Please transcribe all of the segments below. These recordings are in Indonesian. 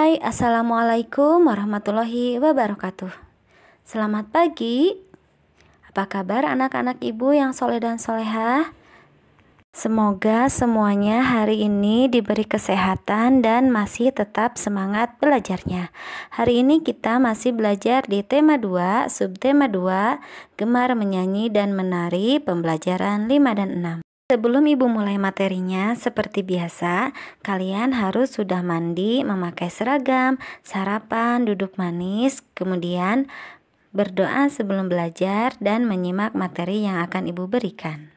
Hai, Assalamualaikum warahmatullahi wabarakatuh. Selamat pagi. Apa kabar anak-anak ibu yang soleh dan solehah? Semoga semuanya hari ini diberi kesehatan dan masih tetap semangat belajarnya. Hari ini kita masih belajar di tema 2, subtema 2, gemar menyanyi dan menari, pembelajaran 5 dan 6. Sebelum ibu mulai materinya, seperti biasa, kalian harus sudah mandi, memakai seragam, sarapan, duduk manis, kemudian berdoa sebelum belajar dan menyimak materi yang akan ibu berikan.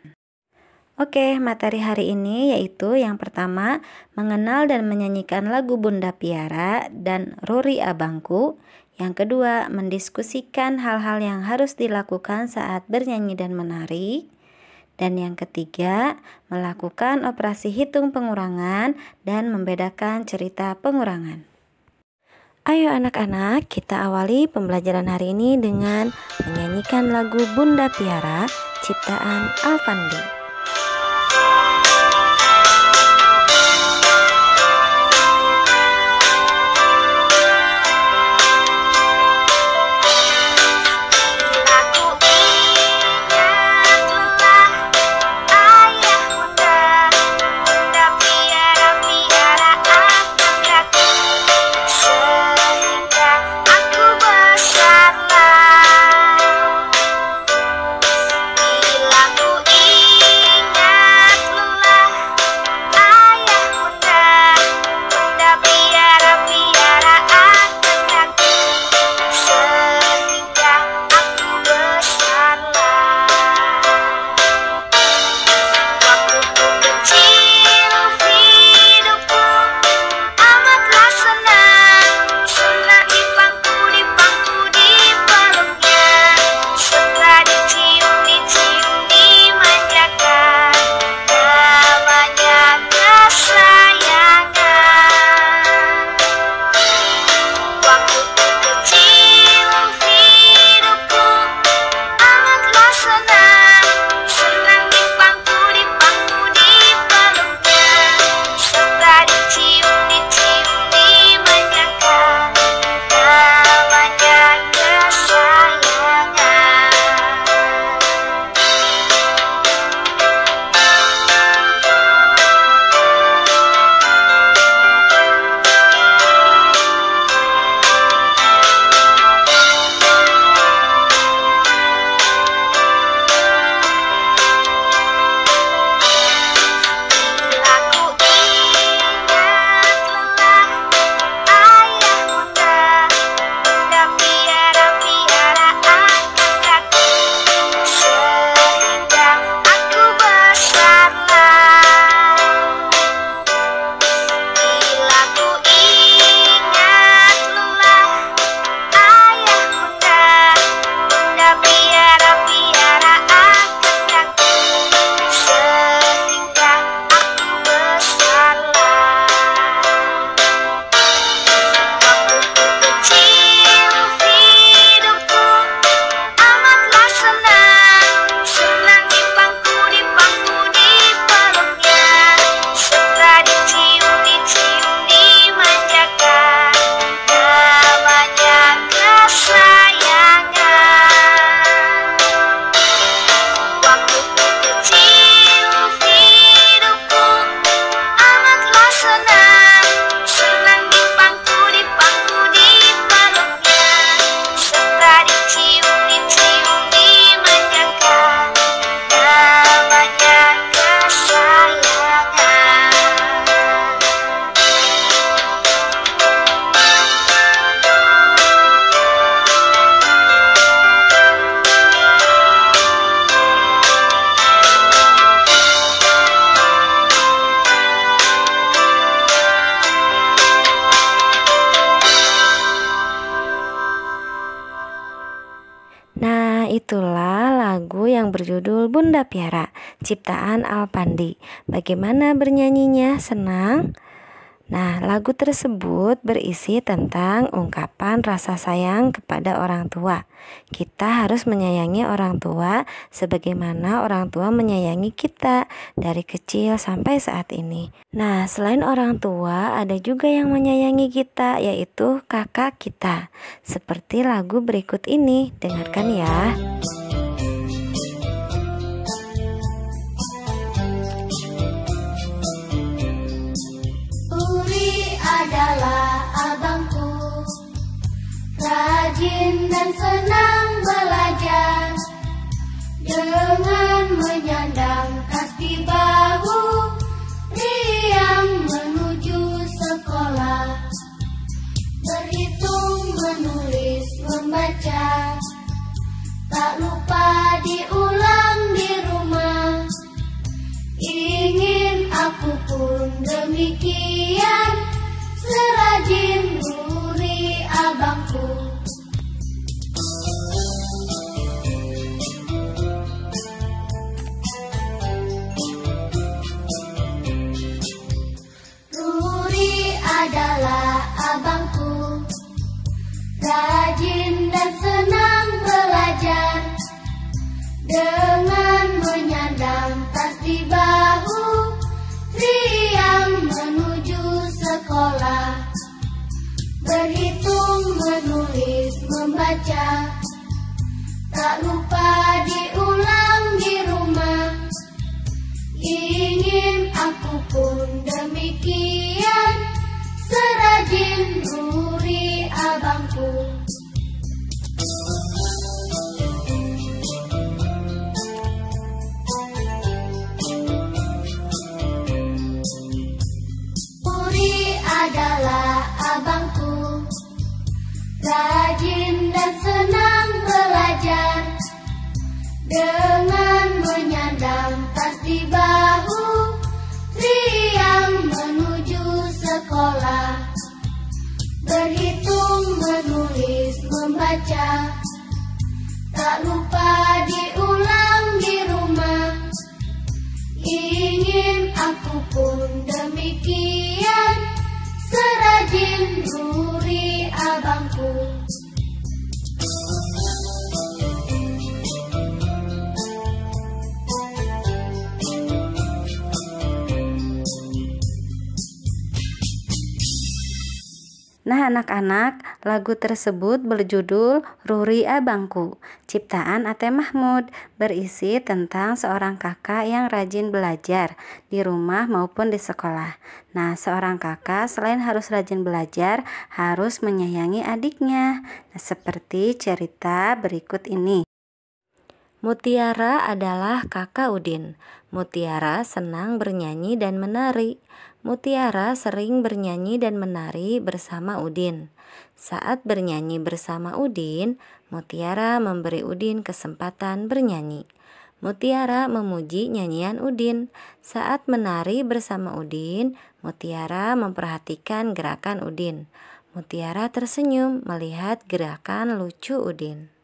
Oke, materi hari ini yaitu yang pertama, mengenal dan menyanyikan lagu Bunda Piara dan Ruri Abangku. Yang kedua, mendiskusikan hal-hal yang harus dilakukan saat bernyanyi dan menari. Dan yang ketiga, melakukan operasi hitung pengurangan dan membedakan cerita pengurangan. Ayo anak-anak, kita awali pembelajaran hari ini dengan menyanyikan lagu Bunda Piara ciptaan Alfandi. Nah, itulah lagu yang berjudul Bunda Piara, ciptaan Alfandi. Bagaimana bernyanyinya? Senang? Nah, lagu tersebut berisi tentang ungkapan rasa sayang kepada orang tua. Kita harus menyayangi orang tua sebagaimana orang tua menyayangi kita dari kecil sampai saat ini. Nah, selain orang tua, ada juga yang menyayangi kita, yaitu kakak kita. Seperti lagu berikut ini, dengarkan ya. Adalah abangku, rajin dan senang belajar, dengan menyandang tas di bahu, riang menuju sekolah, berhitung, menulis, membaca, tak lupa diulang di rumah. Ingin aku pun demikian, serajin Nuri abangku. Nuri adalah abangku, rajin dan senang belajar, dengan menyandang tas di bahu, riang menuju sekolah, berhitung, menulis, membaca, tak lupa diulang di rumah. Ingin aku pun demikian, serajin Nuri abangku. Adalah abangku, rajin dan senang belajar, dengan menyandang tas di bahu, riang menuju sekolah, berhitung, menulis, membaca, tak lupa diulang di rumah. Ingin aku pun demikian, serajin Nuri abangku. Nah, anak-anak, lagu tersebut berjudul Ruri Abangku, ciptaan Ate Mahmud, berisi tentang seorang kakak yang rajin belajar di rumah maupun di sekolah. Nah, seorang kakak selain harus rajin belajar, harus menyayangi adiknya. Nah, seperti cerita berikut ini. Mutiara adalah kakak Udin. Mutiara senang bernyanyi dan menari. Mutiara sering bernyanyi dan menari bersama Udin. Saat bernyanyi bersama Udin, Mutiara memberi Udin kesempatan bernyanyi. Mutiara memuji nyanyian Udin. Saat menari bersama Udin, Mutiara memperhatikan gerakan Udin. Mutiara tersenyum melihat gerakan lucu Udin.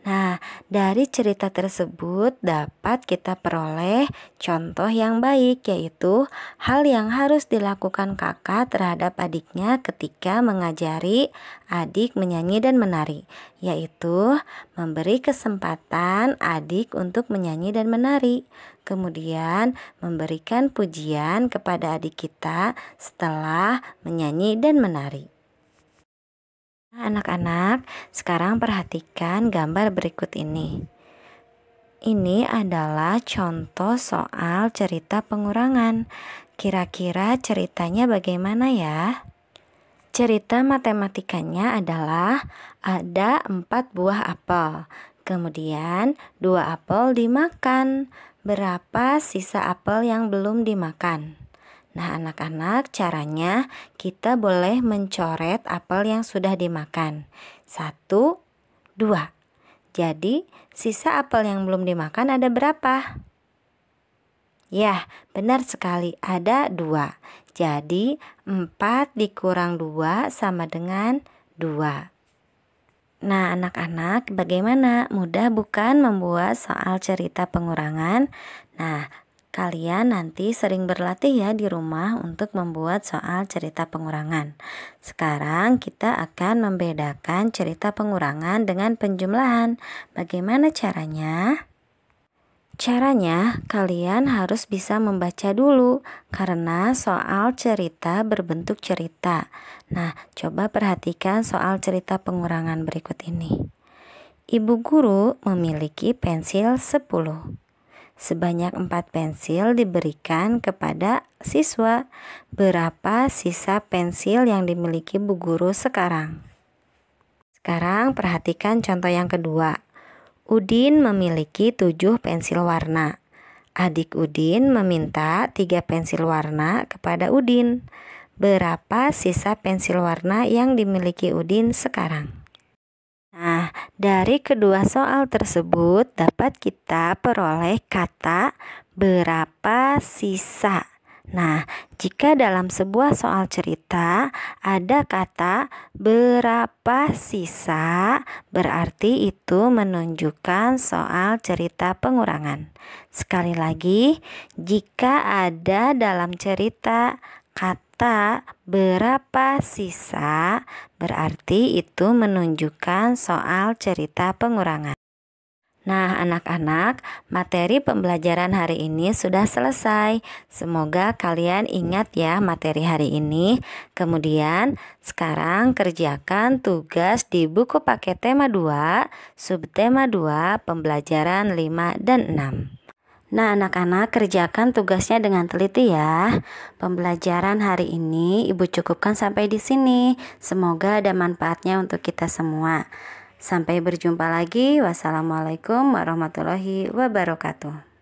Nah, dari cerita tersebut dapat kita peroleh contoh yang baik, yaitu hal yang harus dilakukan kakak terhadap adiknya ketika mengajari adik menyanyi dan menari, yaitu memberi kesempatan adik untuk menyanyi dan menari, kemudian memberikan pujian kepada adik kita setelah menyanyi dan menari. Anak-anak, sekarang perhatikan gambar berikut ini. Ini adalah contoh soal cerita pengurangan. Kira-kira ceritanya bagaimana ya? Cerita matematikanya adalah ada 4 buah apel. Kemudian 2 apel dimakan. Berapa sisa apel yang belum dimakan? Nah, anak-anak, caranya kita boleh mencoret apel yang sudah dimakan. 1, 2. Jadi, sisa apel yang belum dimakan ada berapa? Ya, benar sekali, ada 2. Jadi, 4 dikurang 2 sama dengan 2. Nah, anak-anak, bagaimana? Mudah bukan membuat soal cerita pengurangan? Nah, kalian nanti sering berlatih ya di rumah untuk membuat soal cerita pengurangan. Sekarang kita akan membedakan cerita pengurangan dengan penjumlahan. Bagaimana caranya? Caranya, kalian harus bisa membaca dulu karena soal cerita berbentuk cerita. Nah, coba perhatikan soal cerita pengurangan berikut ini. Ibu guru memiliki pensil 10. Sebanyak 4 pensil diberikan kepada siswa. Berapa sisa pensil yang dimiliki Bu Guru sekarang? Sekarang perhatikan contoh yang kedua. Udin memiliki 7 pensil warna. Adik Udin meminta 3 pensil warna kepada Udin. Berapa sisa pensil warna yang dimiliki Udin sekarang? Nah, dari kedua soal tersebut dapat kita peroleh kata berapa sisa. Nah, jika dalam sebuah soal cerita ada kata berapa sisa, berarti itu menunjukkan soal cerita pengurangan. Sekali lagi, jika ada dalam cerita kata berapa sisa, berarti itu menunjukkan soal cerita pengurangan. Nah, anak-anak, materi pembelajaran hari ini sudah selesai. Semoga kalian ingat ya materi hari ini. Kemudian, sekarang kerjakan tugas di buku paket tema 2, subtema 2, pembelajaran 5 dan 6. Nah, anak-anak, kerjakan tugasnya dengan teliti ya. Pembelajaran hari ini Ibu cukupkan sampai di sini. Semoga ada manfaatnya untuk kita semua. Sampai berjumpa lagi. Wassalamualaikum warahmatullahi wabarakatuh.